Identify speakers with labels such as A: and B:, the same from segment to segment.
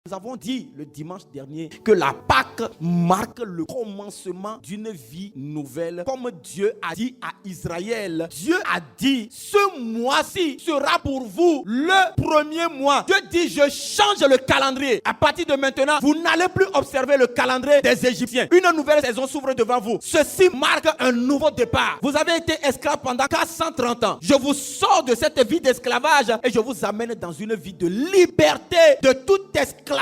A: Nous avons dit le dimanche dernier que la Pâque marque le commencement d'une vie nouvelle. Comme Dieu a dit à Israël, Dieu a dit, ce mois-ci sera pour vous le premier mois. Dieu dit, je change le calendrier. À partir de maintenant, vous n'allez plus observer le calendrier des Égyptiens. Une nouvelle saison s'ouvre devant vous. Ceci marque un nouveau départ. Vous avez été esclave pendant 430 ans. Je vous sors de cette vie d'esclavage et je vous amène dans une vie de liberté, de tout esclavage,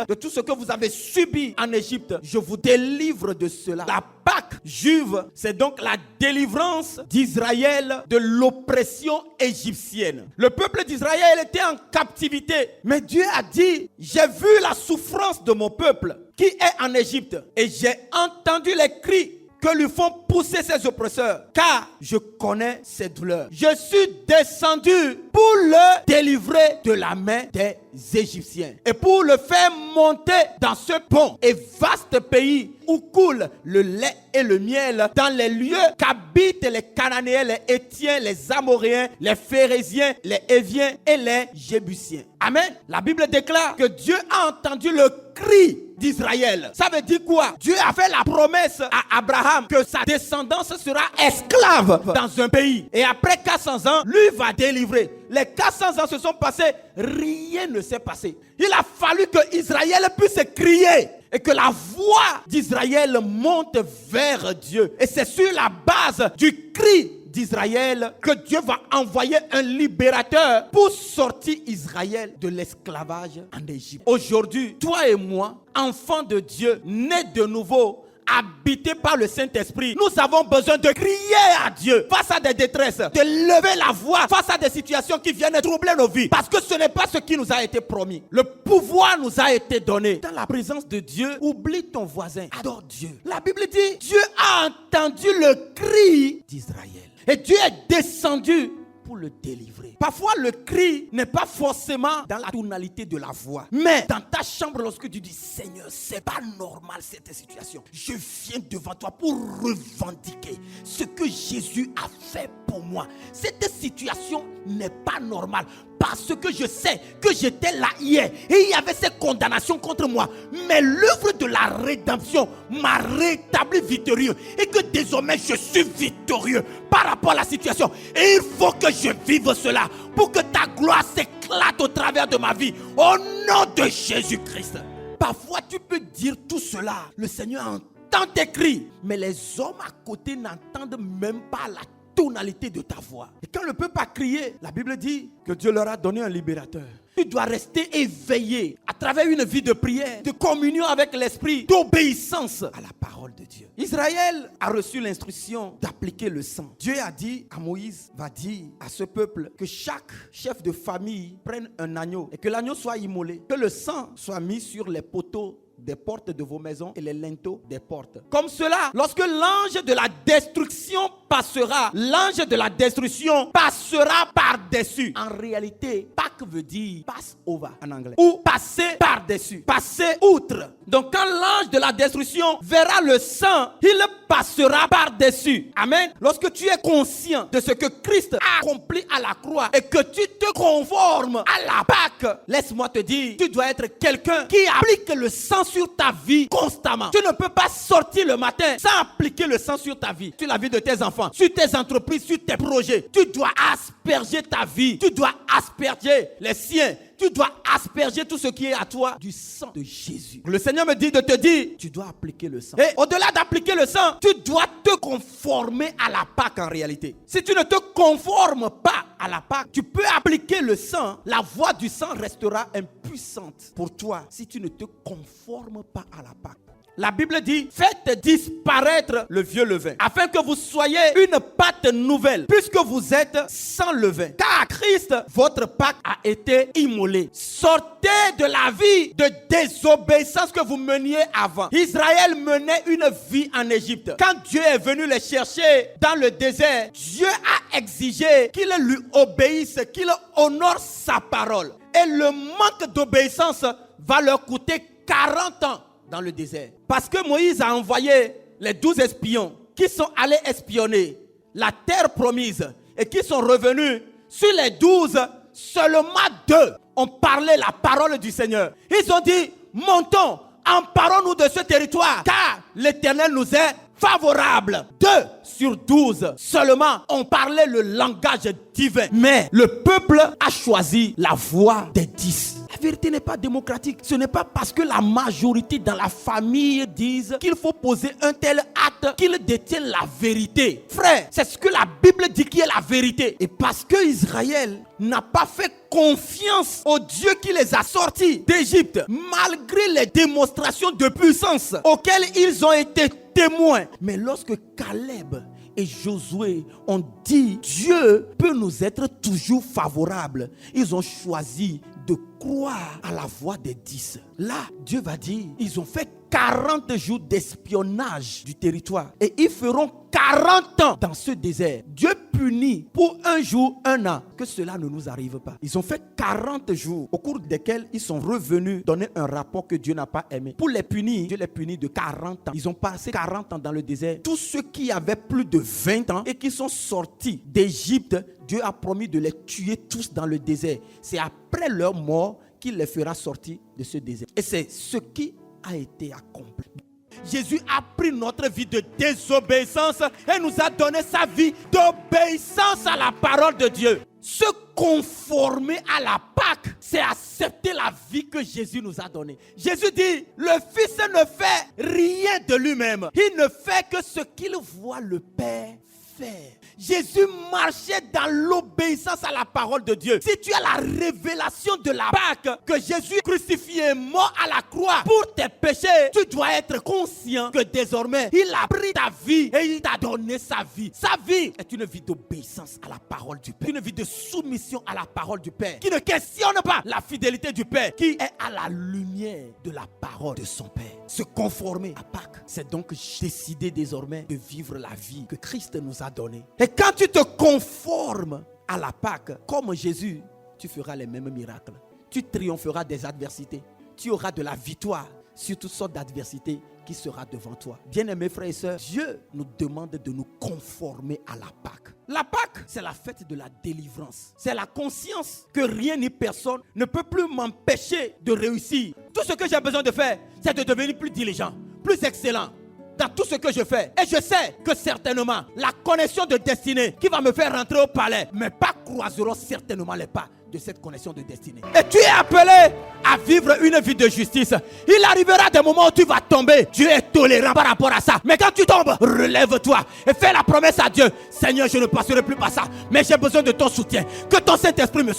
A: de tout ce que vous avez subi en Égypte. Je vous délivre de cela. La Pâque juive, c'est donc la délivrance d'Israël de l'oppression égyptienne. Le peuple d'Israël était en captivité, mais Dieu a dit, j'ai vu la souffrance de mon peuple qui est en Égypte et j'ai entendu les cris que lui font pousser ses oppresseurs, car je connais ses douleurs. Je suis descendu pour le délivrer de la main des Égyptiens et pour le faire monter dans ce bon et vaste pays où coule le lait et le miel, dans les lieux qu'habitent les Cananéens, les Héthiens, les Amoréens, les Phérésiens, les Héviens et les Jébusiens. Amen. La Bible déclare que Dieu a entendu le cri d'Israël. Ça veut dire quoi? Dieu a fait la promesse à Abraham que sa descendance sera esclave dans un pays. Et après 400 ans, lui va délivrer. Les 400 ans se sont passés, rien ne s'est passé. Il a fallu que Israël puisse crier et que la voix d'Israël monte vers Dieu. Et c'est sur la base du cri d'Israël que Dieu va envoyer un libérateur pour sortir Israël de l'esclavage en Égypte. Aujourd'hui, toi et moi, enfants de Dieu, nés de nouveau, habités par le Saint-Esprit, nous avons besoin de crier à Dieu face à des détresses, de lever la voix face à des situations qui viennent troubler nos vies, parce que ce n'est pas ce qui nous a été promis. Le pouvoir nous a été donné. Dans la présence de Dieu, oublie ton voisin, adore Dieu. La Bible dit, Dieu a entendu le cri d'Israël et Dieu est descendu pour le délivrer. Parfois, le cri n'est pas forcément dans la tonalité de la voix, mais dans ta chambre, lorsque tu dis, Seigneur, c'est pas normal cette situation. Je viens devant toi pour revendiquer ce que Jésus a fait pour moi. Cette situation n'est pas normale parce que je sais que j'étais là hier et il y avait ces condamnations contre moi. Mais l'œuvre de la rédemption m'a rétabli victorieux et que désormais je suis victorieux par rapport à la situation. Et il faut que je vive cela pour que ta gloire s'éclate au travers de ma vie. Au nom de Jésus-Christ. Parfois tu peux dire tout cela. Le Seigneur entend tes cris, mais les hommes à côté n'entendent même pas la tonalité de ta voix. Et quand le peuple a crié, la Bible dit que Dieu leur a donné un libérateur. Tu dois rester éveillé à travers une vie de prière, de communion avec l'esprit, d'obéissance à la parole de Dieu. Israël a reçu l'instruction d'appliquer le sang. Dieu a dit à Moïse, va dire à ce peuple que chaque chef de famille prenne un agneau et que l'agneau soit immolé, que le sang soit mis sur les poteaux des portes de vos maisons et les linteaux des portes. Comme cela, lorsque l'ange de la destruction passera, l'ange de la destruction passera par-dessus. En réalité, Pâques veut dire pass over en anglais. Ou passer par-dessus, passer outre. Donc quand l'ange de la destruction verra le sang, il passera par-dessus. Amen. Lorsque tu es conscient de ce que Christ a accompli à la croix et que tu te conformes à la Pâque, laisse-moi te dire, tu dois être quelqu'un qui applique le sang sur ta vie constamment. Tu ne peux pas sortir le matin sans appliquer le sang sur ta vie, sur la vie de tes enfants, sur tes entreprises, sur tes projets. Tu dois asperger ta vie, tu dois asperger les siens. Tu dois asperger tout ce qui est à toi du sang de Jésus. Le Seigneur me dit de te dire, tu dois appliquer le sang. Et au-delà d'appliquer le sang, tu dois te conformer à la Pâque en réalité. Si tu ne te conformes pas à la Pâque, tu peux appliquer le sang. La voix du sang restera impuissante pour toi si tu ne te conformes pas à la Pâque. La Bible dit, faites disparaître le vieux levain, afin que vous soyez une pâte nouvelle, puisque vous êtes sans levain. Car Christ, votre Pâque, a été immolé. Sortez de la vie de désobéissance que vous meniez avant. Israël menait une vie en Égypte. Quand Dieu est venu les chercher dans le désert, Dieu a exigé qu'ils lui obéissent, qu'ils honorent sa parole. Et le manque d'obéissance va leur coûter 40 ans dans le désert. Parce que Moïse a envoyé les 12 espions qui sont allés espionner la terre promise et qui sont revenus sur les 12, seulement 2 ont parlé la parole du Seigneur. Ils ont dit, montons, emparons-nous de ce territoire, car l'Éternel nous est favorable. 2 sur 12 seulement ont parlé le langage divin. Mais le peuple a choisi la voie des 10. La vérité n'est pas démocratique. Ce n'est pas parce que la majorité dans la famille disent qu'il faut poser un tel acte qu'ils détiennent la vérité. Frère, c'est ce que la Bible dit qui est la vérité. Et parce que Israël n'a pas fait confiance au Dieu qui les a sortis d'Égypte, malgré les démonstrations de puissance auxquelles ils ont été témoins. Mais lorsque Caleb et Josué ont dit Dieu peut nous être toujours favorable, ils ont choisi de croire à la voix des 10. Là, Dieu va dire, ils ont fait 40 jours d'espionnage du territoire et ils feront 40 ans dans ce désert. Dieu punit pour un jour, un an, que cela ne nous arrive pas. Ils ont fait 40 jours au cours desquels ils sont revenus donner un rapport que Dieu n'a pas aimé. Pour les punir, Dieu les punit de 40 ans. Ils ont passé 40 ans dans le désert. Tous ceux qui avaient plus de 20 ans et qui sont sortis d'Égypte, Dieu a promis de les tuer tous dans le désert. C'est après leur mort qu'il les fera sortir de ce désert. Et c'est ce qui a été accompli. Jésus a pris notre vie de désobéissance et nous a donné sa vie d'obéissance à la parole de Dieu. Se conformer à la Pâque, c'est accepter la vie que Jésus nous a donnée. Jésus dit, le Fils ne fait rien de lui-même. Il ne fait que ce qu'il voit le Père faire. Jésus marchait dans l'obéissance à la parole de Dieu. Si tu as la révélation de la Pâque, que Jésus crucifié est mort à la croix pour tes péchés, tu dois être conscient que désormais, il a pris ta vie et il t'a donné sa vie. Sa vie est une vie d'obéissance à la parole du Père. Une vie de soumission à la parole du Père. Qui ne questionne pas la fidélité du Père. Qui est à la lumière de la parole de son Père. Se conformer à Pâque, c'est donc décider désormais de vivre la vie que Christ nous a donnée. Et quand tu te conformes à la Pâque, comme Jésus, tu feras les mêmes miracles. Tu triompheras des adversités. Tu auras de la victoire sur toutes sortes d'adversités qui sera devant toi. Bien-aimés frères et sœurs, Dieu nous demande de nous conformer à la Pâque. La Pâque, c'est la fête de la délivrance. C'est la conscience que rien ni personne ne peut plus m'empêcher de réussir. Tout ce que j'ai besoin de faire, c'est de devenir plus diligent, plus excellent dans tout ce que je fais. Et je sais que certainement, la connexion de destinée qui va me faire rentrer au palais, mes pas croiseront certainement les pas de cette connexion de destinée. Et tu es appelé à vivre une vie de justice. Il arrivera des moments où tu vas tomber. Dieu est tolérant par rapport à ça. Mais quand tu tombes, relève-toi et fais la promesse à Dieu. Seigneur, je ne passerai plus par ça, mais j'ai besoin de ton soutien. Que ton Saint-Esprit me